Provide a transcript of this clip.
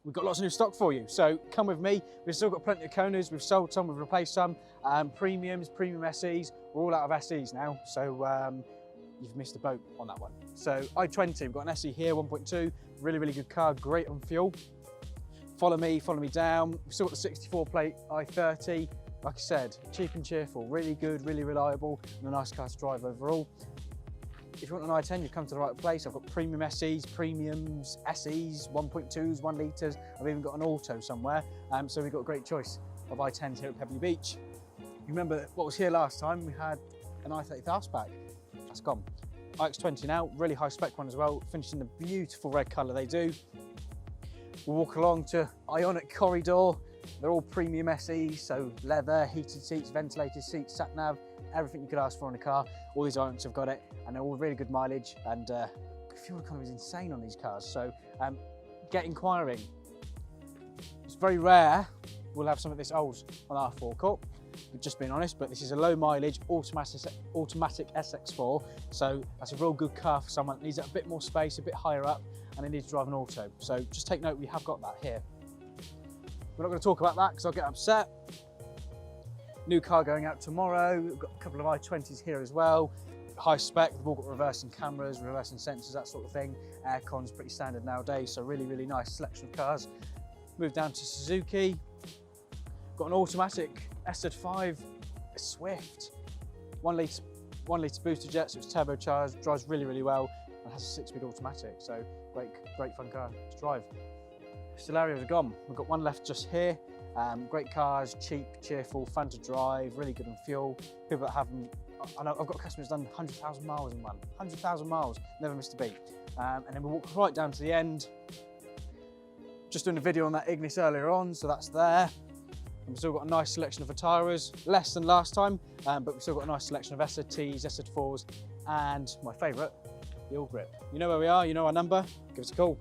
we've got lots of new stock for you. So come with me. We've still got plenty of Konas. We've sold some, we've replaced some. Premiums, premium SEs. We're all out of SEs now. So you've missed the boat on that one. So i20, we've got an SE here, 1.2. Really, really good car, great on fuel. Follow me down. We've still got the 64 plate i30. Like I said, cheap and cheerful, really good, really reliable, and a nice car to drive overall. If you want an i10, you've come to the right place. I've got premium SEs, premiums, SEs, 1.2s, 1 litres. I've even got an auto somewhere. So we've got a great choice of i10s here at Pebbley Beach. You remember what was here last time? We had an i30 fastback. That's gone. iX20 now, really high spec one as well, finished in the beautiful red colour they do. We'll walk along to Ionic Corridor. They're all premium SEs, so leather, heated seats, ventilated seats, sat nav, everything you could ask for in a car. All these Ionics have got it, and they're all really good mileage, and fuel economy is insane on these cars. So get inquiring. It's very rare we'll have something this old on our forecourt. We've just been honest, but this is a low mileage automatic SX4, so that's a real good car for someone that needs a bit more space, a bit higher up, and they need to drive an auto. So just take note, we have got that here. We're not going to talk about that because I'll get upset. New car going out tomorrow. We've got a couple of i20s here as well. High spec, they've all got reversing cameras, reversing sensors, that sort of thing. Aircon's pretty standard nowadays, so really, really nice selection of cars. Move down to Suzuki. Got an automatic SZ5 Swift. 1 litre booster jet, so it's turbocharged, drives really, really well, and has a 6-speed automatic. So great fun car to drive. Celarios are gone. We've got one left just here. Great cars, cheap, cheerful, fun to drive, really good on fuel. People that have them, I know I've got customers done 100,000 miles in one. 100,000 miles, never missed a beat. And then we'll walk right down to the end. Just doing a video on that Ignis earlier on, so that's there. And we've still got a nice selection of Vitaras, less than last time, but we've still got a nice selection of SZ-Ts, SZ-4s, and my favourite, the All Grip. You know where we are, you know our number, give us a call.